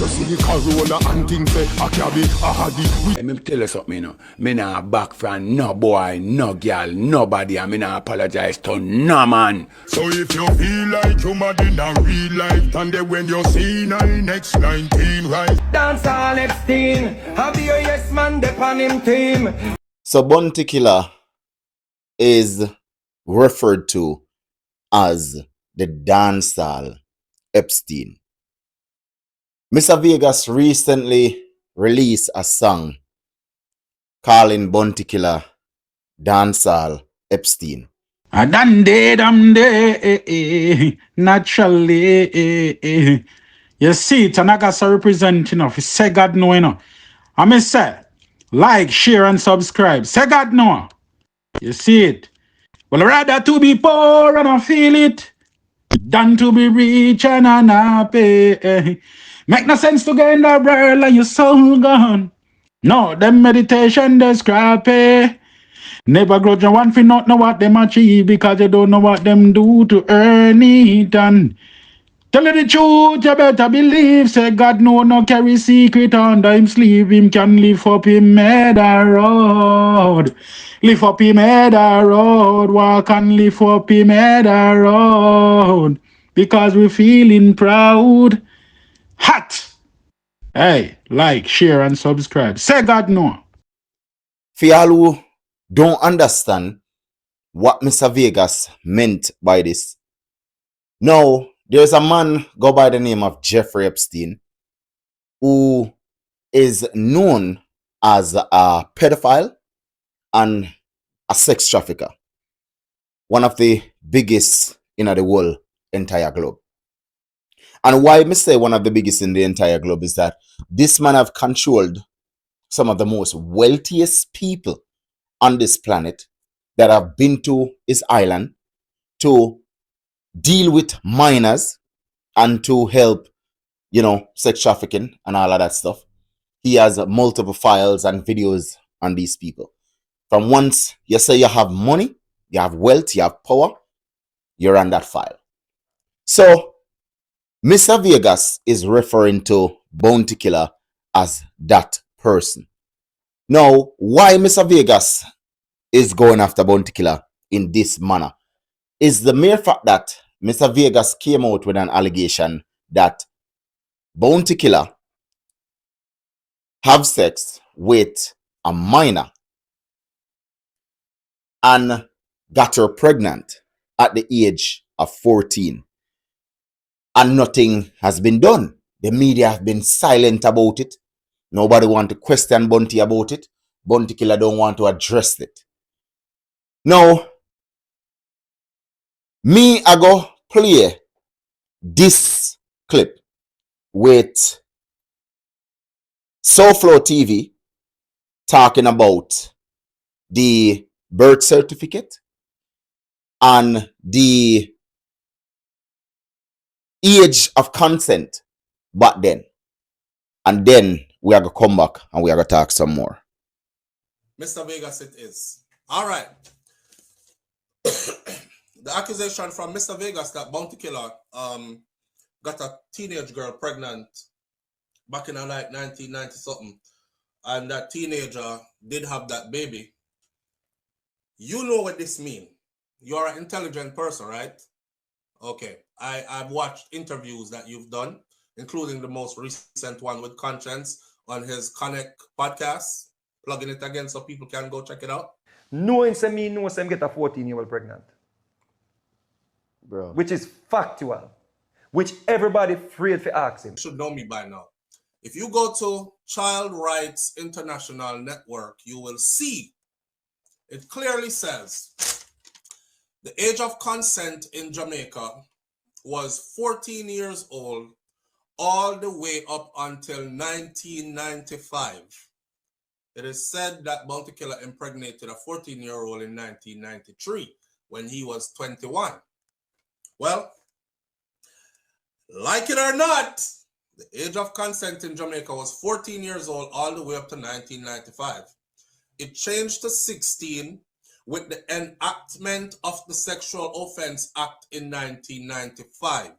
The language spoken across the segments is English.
You see the Corolla and things say a cabby, a haddy. Let me tell you something, you know. Me not back from no boy, no girl, nobody, and me not apologize to no man. So if you feel like you're mad in a real life, and then when you see 9x19, right? Dancehall Epstein, have your yes man depon him team. So Bounty Killer is referred to as the Dancehall Epstein. Mr. Vegas recently released a song calling Bounty Killer Dancehall Epstein. I done dead, I'm there, naturally. You see it, and I got to represent, you know, if you say God know, you know. I may say, like, share, and subscribe. Say God know. You see it. Well, rather to be poor and I feel it than to be rich and unhappy. Make no sense to get in the world and your soul gone. No, them meditation, they scrappy. Never grudge a one for not know what them achieve because you don't know what them do to earn it. And tell you the truth, you better believe. Say God no carry secret under him sleeve. Him can lift up him murder road. Lift up him murder road. Walk and lift up him murder road. Because we feeling proud. Hot. Hey, like, share, and subscribe. Say God no. For y'all who don't understand what Mr. Vegas meant by this. Now, there's a man go by the name of Jeffrey Epstein who is known as a pedophile and a sex trafficker. One of the biggest in the whole entire globe. And why I say one of the biggest in the entire globe is that this man have controlled some of the most wealthiest people on this planet that have been to his island to deal with minors and to help, you know, sex trafficking and all of that stuff. He has multiple files and videos on these people. From once you say you have money, you have wealth, you have power, you're on that file. So Mr. Vegas is referring to Bounty Killer as that person. Now, why Mr. Vegas is going after Bounty Killer in this manner is the mere fact that Mr. Vegas came out with an allegation that Bounty Killer have sex with a minor and got her pregnant at the age of 14. And nothing has been done. The media have been silent about it. Nobody want to question Bounty about it. Bounty Killer don't want to address it. Now, I go play this clip with SoFlo TV talking about the birth certificate and the age of consent back then. And then we are going to come back and we are going to talk some more. Mr. Vegas it is. All right. The accusation from Mr. Vegas that Bounty Killer got a teenage girl pregnant back in like 1990 something, and that teenager did have that baby. You know what this means. You're an intelligent person, right? Okay. I've watched interviews that you've done, including the most recent one with Conscience on his Connect podcast. Plugging it again so people can go check it out. Knowing some me know some get a 14-year-old pregnant. Bro. Which is factual. Which everybody afraid to ask him. You should know me by now. If you go to Child Rights International Network, you will see it clearly says the age of consent in Jamaica was 14 years old all the way up until 1995. It is said that Bounty Killer impregnated a 14-year-old in 1993 when he was 21. Well, like it or not, the age of consent in Jamaica was 14 years old all the way up to 1995. It changed to 16 with the enactment of the Sexual Offense Act in 1995.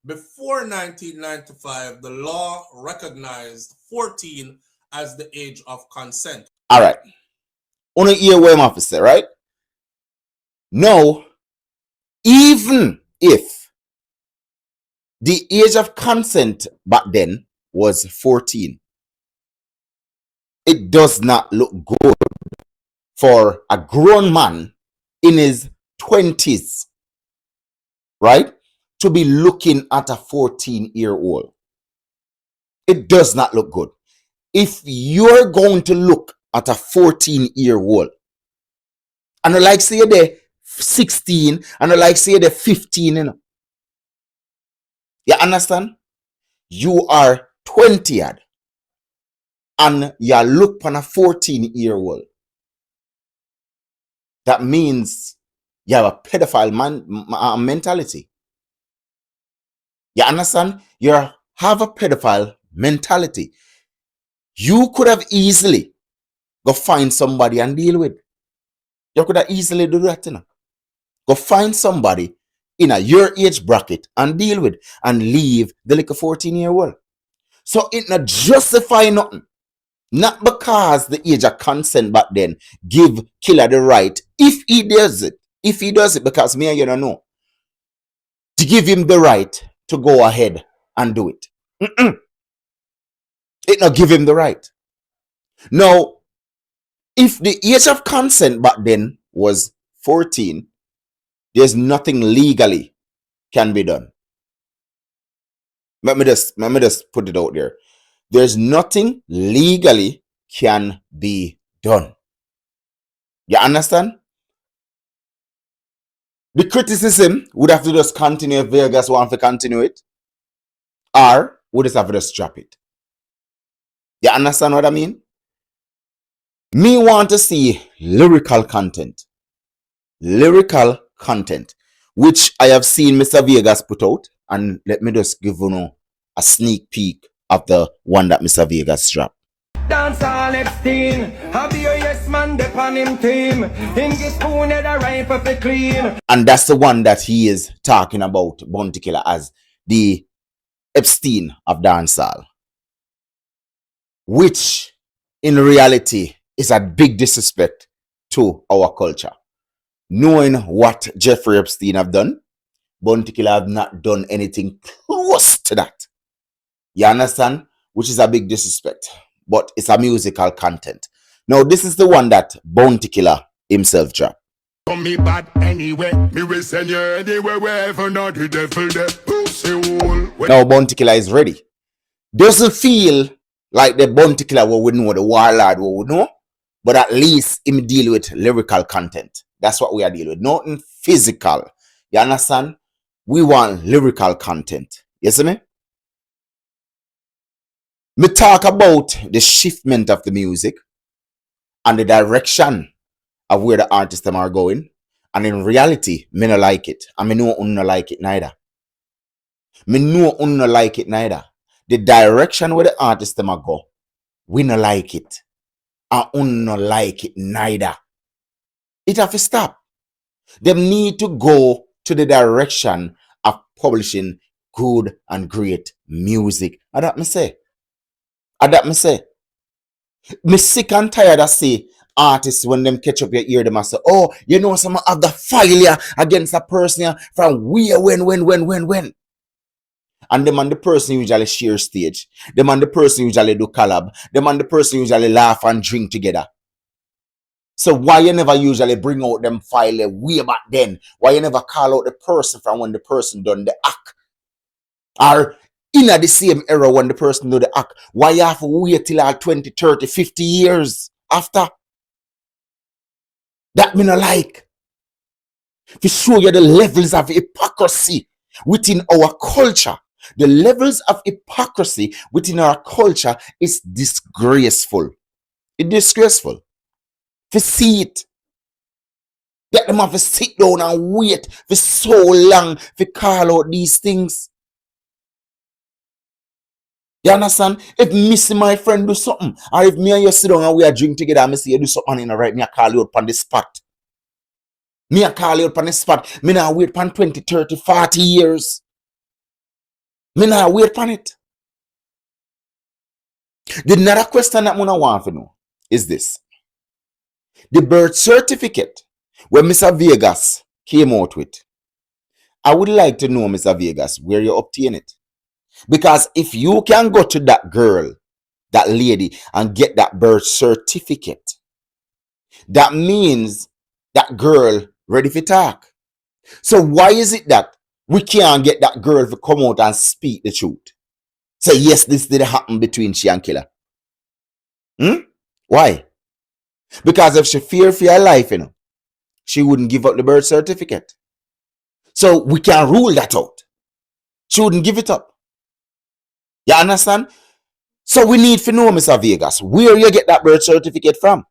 Before 1995, the law recognized 14 as the age of consent. All right. On a year where officer, right? Now, even if the age of consent back then was 14, it does not look good for a grown man in his 20s, right, to be looking at a 14-year-old. It does not look good. If you're going to look at a 14-year-old, and I like say they're 16, and I like say they're 15, you know. You understand? You are 20 and you look on a 14-year-old. That means you have a pedophile mentality. You understand? You have a pedophile mentality. You could have easily go find somebody and deal with. You could have easily do that, you know. Go find somebody in your age bracket and deal with and leave the little 14-year-old. So it not justify nothing. Not because the age of consent back then give killer the right, if he does it, because me and you don't know, to give him the right to go ahead and do it. It not give him the right. Now, if the age of consent back then was 14, there's nothing legally can be done. Let me just put it out there. There's nothing legally can be done. You understand? The criticism would have to just continue if Vegas want to continue it, or we just have to just drop it. You understand what I mean? Me want to see lyrical content, which I have seen Mr. Vegas put out, and let me just give you a sneak peek of the one that Mr. Vegas dropped. Dancehall Epstein, have your yes man upon him team. Him get spoon at a rifle for clean. And that's the one that he is talking about, Bounty Killer, as the Epstein of dancehall, which in reality is a big disrespect to our culture. Knowing what Jeffrey Epstein have done, Bounty Killer have not done anything close to that. You understand? Which is a big disrespect. But it's a musical content. Now, this is the one that Bounty Killer himself dropped. Come me bad anyway, me will send you anywhere, wherever not the devil there. Pussy hole. Now, Bounty Killer is ready. Doesn't feel like the Bounty Killer we would know, the warlord we would know, but at least him deal with lyrical content. That's what we are dealing with. Nothing physical. You understand? We want lyrical content. You see me? Me talk about the shiftment of the music and the direction of where the artists them are going. And in reality, me no like it. And me know no like it neither. The direction where the artists them are go, we no like it. And no like it neither. It have to stop. Them need to go to the direction of publishing good and great music. And that me say. Me sick and tired of see artists when them catch up your ear, them and say, oh, you know, some of the failure against a person from where, when. And them and the person usually share stage. Them and the person usually do collab. Them and the person usually laugh and drink together. So why you never usually bring out them file way back then? Why you never call out the person from when the person done the act? Or in the same era when the person do the act, why you have to wait till 20, 30, 50 years after? That me no like. To show you the levels of hypocrisy within our culture. The levels of hypocrisy within our culture is disgraceful. It's disgraceful. To see it. Get them have to sit down and wait for so long to call out these things. You understand? If me see my friend do something, or if me and you sit down and we are drink together and me see you do something in the right, me I call you up on the spot. Me I call you up on the spot. Me now wait for 20, 30, 40 years. Me not wait on it. The another question that I want to know is this. The birth certificate where Mr. Vegas came out with. I would like to know, Mr. Vegas, where you obtain it. Because if you can go to that girl, that lady, and get that birth certificate, that means that girl ready for talk. So why is it that we can't get that girl to come out and speak the truth? Say, yes, this did happen between she and Killer. Why? Because if she fear for her life, she wouldn't give up the birth certificate. So we can rule that out. She wouldn't give it up. You understand? So we need to know, Mr. Vegas, where you get that birth certificate from.